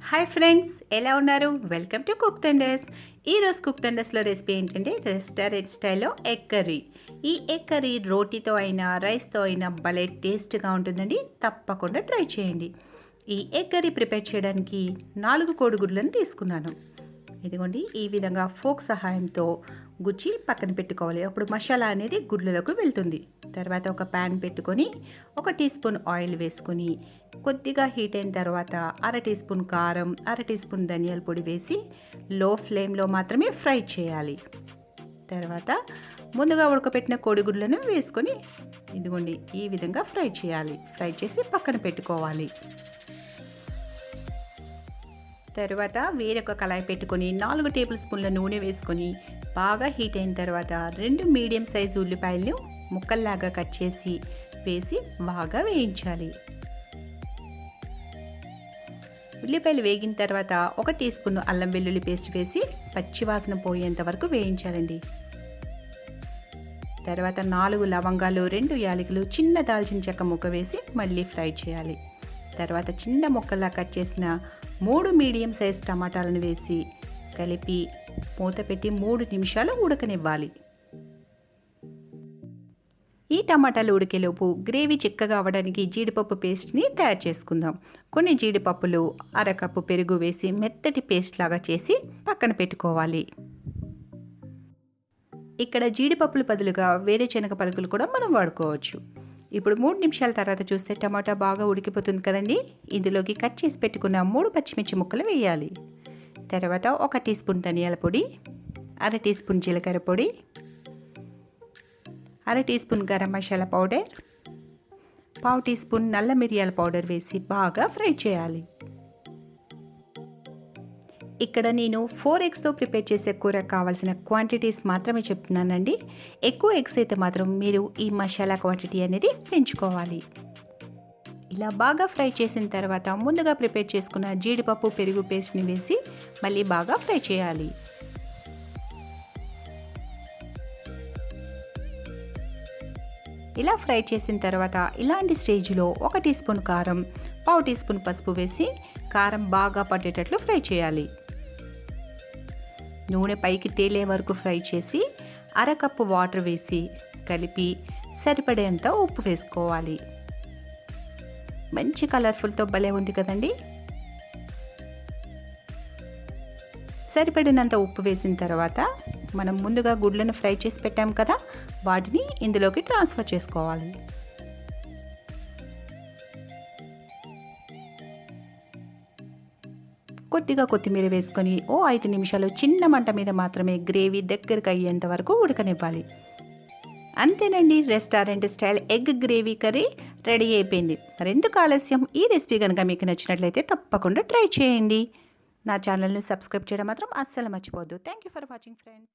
Hi friends, ఎలా ఉన్నారు? Welcome to cook Thunders. ఈరోజు కుక్ థండర్స్లో రెసిపీ ఏంటంటే రెస్టారెంట్ స్టైల్లో ఎగ్ కర్రీ. ఈ ఎగ్ కర్రీ రోటీతో అయినా రైస్తో అయినా భలే టేస్ట్గా ఉంటుందండి. తప్పకుండా ట్రై చేయండి. ఈ ఎగ్ కర్రీ ప్రిపేర్ చేయడానికి 4 కోడిగుడ్లను తీసుకున్నాను. ఇదిగోండి, ఈ విధంగా ఫోక్ సహాయంతో గుచ్చి పక్కన పెట్టుకోవాలి. అప్పుడు మసాలా అనేది గుడ్లలోకి వెళ్తుంది. తర్వాత ఒక ప్యాన్ పెట్టుకొని 1 టీ స్పూన్ ఆయిల్ వేసుకొని కొద్దిగా హీట్ అయిన తర్వాత 1/2 టీ స్పూన్ కారం, 1/2 టీ స్పూన్ ధనియాల పొడి వేసి లో ఫ్లేమ్లో మాత్రమే ఫ్రై చేయాలి. తర్వాత ముందుగా ఉడకపెట్టిన కోడిగుడ్లను వేసుకొని ఇదిగోండి ఈ విధంగా ఫ్రై చేయాలి. ఫ్రై చేసి పక్కన పెట్టుకోవాలి. తర్వాత వేరొక కళాయి పెట్టుకొని 4 టేబుల్ స్పూన్ల నూనె వేసుకొని బాగా హీట్ అయిన తర్వాత 2 మీడియం సైజు ఉల్లిపాయలను ముక్కల్లాగా కట్ చేసి వేసి బాగా వేయించాలి. ఉల్లిపాయలు వేగిన తర్వాత 1 టీ స్పూన్ అల్లం వెల్లుల్లి పేస్ట్ వేసి పచ్చివాసన పోయేంత వరకు వేయించాలండి. తర్వాత 4 లవంగాలు, 2 యాలకులు, చిన్న దాల్చిన చెక్క ముక్క వేసి మళ్ళీ ఫ్రై చేయాలి. తర్వాత చిన్న ముక్కల్లా కట్ చేసిన 3 మీడియం సైజ్ టమాటాలను వేసి కలిపి మూత పెట్టి 3 నిమిషాలు ఉడకనివ్వాలి. ఈ టమాటాలు ఉడికేలోపు గ్రేవీ చిక్కగా అవ్వడానికి జీడిపప్పు పేస్ట్ని తయారు చేసుకుందాం. కొన్ని జీడిపప్పులు, 1/2 కప్పు పెరుగు వేసి మెత్తటి పేస్ట్ లాగా చేసి పక్కన పెట్టుకోవాలి. ఇక్కడ జీడిపప్పుల బదులుగా వేరుశనగ పలుకులు కూడా మనం వాడుకోవచ్చు. ఇప్పుడు 3 నిమిషాల తర్వాత చూస్తే టమాటా బాగా ఉడికిపోతుంది కదండి. ఇందులోకి కట్ చేసి పెట్టుకున్న 3 పచ్చిమిర్చి ముక్కలు వేయాలి. తర్వాత 1 టీ స్పూన్ ధనియాల పొడి, 1/2 టీ స్పూన్ జీలకర్ర పొడి, 1/2 teaspoon garam masala powder, 1/2 teaspoon నల్ల మిరియాల పౌడర్ వేసి బాగా ఫ్రై చేయాలి. ఇక్కడ నేను 4 ఎగ్స్తో ప్రిపేర్ చేసే కూర కావాల్సిన క్వాంటిటీస్ మాత్రమే చెప్తున్నానండి. ఎక్కువ ఎగ్స్ అయితే మాత్రం మీరు ఈ మసాలా క్వాంటిటీ అనేది పెంచుకోవాలి. ఇలా బాగా ఫ్రై చేసిన తర్వాత ముందుగా ప్రిపేర్ చేసుకున్న జీడిపప్పు, పెరుగు పేస్ట్ని వేసి మళ్ళీ బాగా ఫ్రై చేయాలి. ఇలా ఫ్రై చేసిన తర్వాత ఇలాంటి స్టేజ్లో 1 టీ స్పూన్ కారం, 1/2 టీ స్పూన్ పసుపు వేసి కారం బాగా పట్టేటట్లు ఫ్రై చేయాలి. నూనె పైకి తేలే వరకు ఫ్రై చేసి 1/2 కప్పు వాటర్ వేసి కలిపి సరిపడేంత ఉప్పు వేసుకోవాలి. మంచి కలర్ఫుల్తో భలే ఉంది కదండి. సరిపడినంత ఉప్పు వేసిన తర్వాత మనం ముందుగా గుడ్లను ఫ్రై చేసి పెట్టాం కదా, వాటిని ఇందులోకి ట్రాన్స్ఫర్ చేసుకోవాలి. కొద్దిగా కొత్తిమీర వేసుకొని 5 నిమిషాలు చిన్న మంట మీద మాత్రమే గ్రేవీ దగ్గరకు అయ్యేంత వరకు ఉడకనివ్వాలి. అంతేనండి, restaurant style egg gravy curry ready అయిపోయింది. మరెందుకు ఆలస్యం? ఈ రెసిపీ కనుక మీకు నచ్చినట్లయితే తప్పకుండా ట్రై చేయండి. నా ఛానల్ని సబ్స్క్రైబ్ చేయడం మాత్రం అస్సలు మర్చిపోవద్దు. Thank you for watching friends.